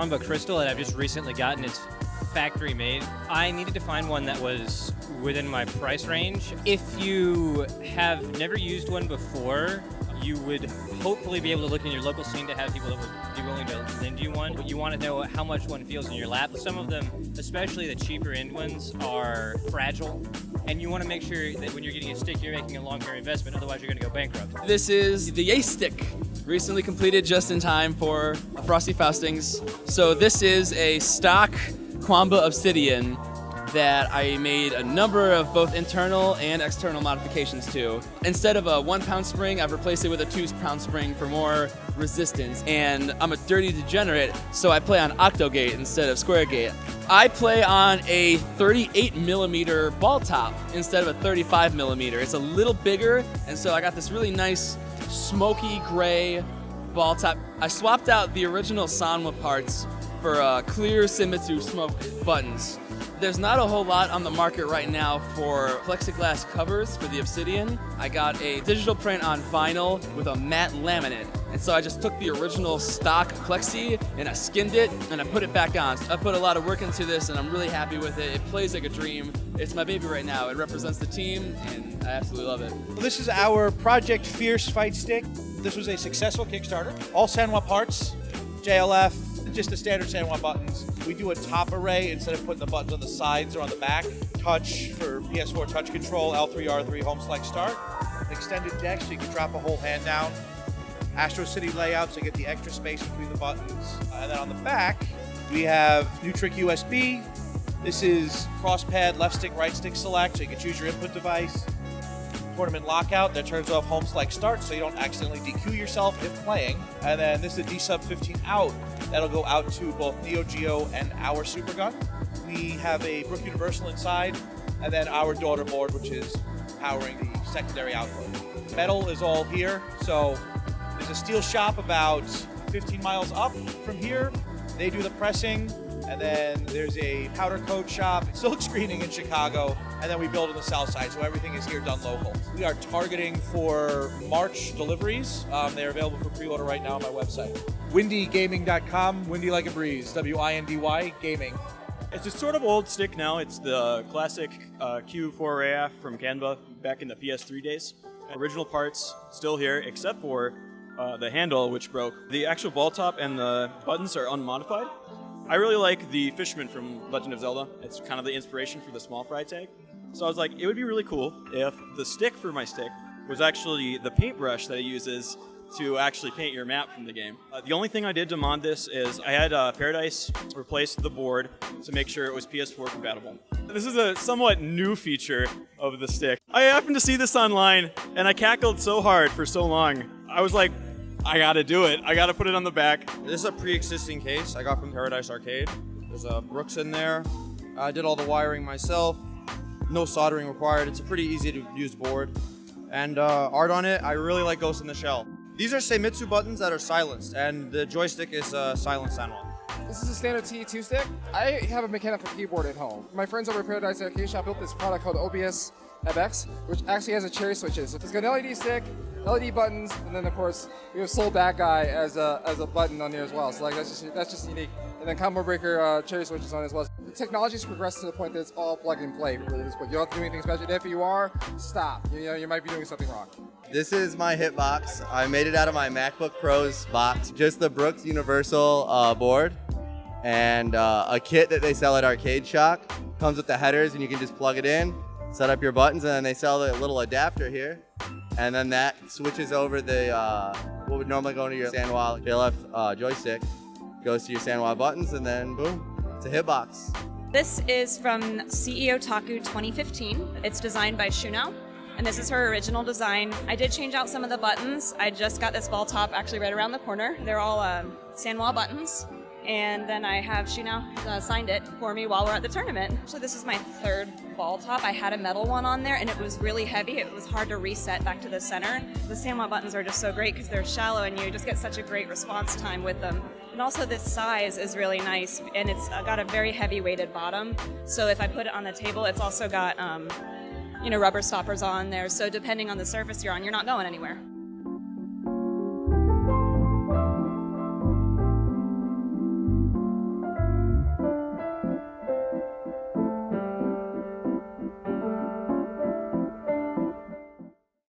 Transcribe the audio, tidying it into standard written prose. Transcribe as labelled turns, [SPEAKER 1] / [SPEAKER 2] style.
[SPEAKER 1] Combo Crystal that I've just recently gotten. It's factory made. I needed to find one that was within my price range. If you have never used one before, you would hopefully be able to look in your local scene to have people that would be willing to lend you one. But you want to know how much one feels in your lap. Some of them, especially the cheaper end ones, are fragile. And you want to make sure that when you're getting a stick, you're making a long-term investment, otherwise you're going to go bankrupt.
[SPEAKER 2] This is the Ace Stick, recently completed just in time for Frosty Faustings. So this is a stock Quamba Obsidian that I made a number of both internal and external modifications to. Instead of a 1 pound spring, I've replaced it with a 2 pound spring for more resistance. And I'm a dirty degenerate, so I play on Octogate instead of Square Gate. I play on a 38 millimeter ball top instead of a 35 millimeter. It's a little bigger, and so I got this really nice smoky gray ball top. I swapped out the original Sanwa parts for clear Simitsu smoke buttons. There's not a whole lot on the market right now for plexiglass covers for the Obsidian. I got a digital print on vinyl with a matte laminate. And so I just took the original stock plexi and I skinned it and I put it back on. I put a lot of work into this and I'm really happy with it. It plays like a dream. It's my baby right now. It represents the team and I absolutely love it.
[SPEAKER 3] This is our Project Fierce Fight Stick. This was a successful Kickstarter. All Sanwa parts, JLF, just the standard Sanwa buttons. We do a top array instead of putting the buttons on the sides or on the back. Touch for PS4 touch control, L3, R3, home select start. An extended deck so you can drop a whole hand down. Astro City layout so you get the extra space between the buttons. And then on the back, we have Nutric USB. This is cross-pad, left stick, right stick select, so you can choose your input device. Tournament lockout that turns off home select start so you don't accidentally DQ yourself if playing. And then this is a D-Sub 15 out. That'll go out to both Neo Geo and our Super Gun. We have a Brook Universal inside, and then our daughter board, which is powering the secondary output. Metal is all here, so there's a steel shop about 15 miles up from here. They do the pressing, and then there's a powder coat shop, silk screening in Chicago, and then we build on the south side, so everything is here done local. We are targeting for March deliveries. They're available for pre-order right now on my website. WindyGaming.com, windy like a breeze, W-I-N-D-Y, gaming.
[SPEAKER 4] It's a sort of old stick now. It's the classic Q4AF from Canva back in the PS3 days. Original parts still here, except for the handle, which broke. The actual ball top and the buttons are unmodified. I really like the Fisherman from Legend of Zelda. It's kind of the inspiration for the small fry tag. So I was like, it would be really cool if the stick for my stick was actually the paintbrush that it uses to actually paint your map from the game. The only thing I did to mod this is I had Paradise replace the board to make sure it was PS4 compatible. This is a somewhat new feature of the stick. I happened to see this online and I cackled so hard for so long. I was like, I gotta do it. I gotta put it on the back.
[SPEAKER 5] This is a pre-existing case I got from Paradise Arcade. There's a Brooks in there. I did all the wiring myself. No soldering required. It's a pretty easy to use board. And art on it, I really like Ghost in the Shell. These are Seimitsu buttons that are silenced, and the joystick is silent Sanwa.
[SPEAKER 6] This is a standard T2 stick. I have a mechanical keyboard at home. My friends over at Paradise Arcade Shop built this product called OBS FX, which actually has a cherry switches. It's got an LED stick, LED buttons, and then of course we have Soul Back Guy as a button on there as well. So like that's just unique. And then combo breaker cherry switches on it as well. The technology's progressed to the point that it's all plug and play really at this point. You don't have to do anything special. If you are, stop. You might be doing something wrong.
[SPEAKER 7] This is my Hitbox. I made it out of my MacBook Pro's box. Just the Brooks Universal board and a kit that they sell at Arcade Shock. Comes with the headers and you can just plug it in, set up your buttons, and then they sell the little adapter here. And then that switches over the what would normally go into your Sanwa JLF joystick. Goes to your Sanwa buttons, and then boom, it's a Hitbox.
[SPEAKER 8] This is from CEO Taku 2015. It's designed by Shunao, and this is her original design. I did change out some of the buttons. I just got this ball top actually right around the corner. They're all Sanwa buttons. And then I have Shunao signed it for me while we're at the tournament. So this is my third ball top. I had a metal one on there and it was really heavy. It was hard to reset back to the center. The Sanwa buttons are just so great because they're shallow and you just get such a great response time with them. And also this size is really nice and it's got a very heavy weighted bottom. So if I put it on the table, it's also got rubber stoppers on there. So depending on the surface you're on, you're not going anywhere.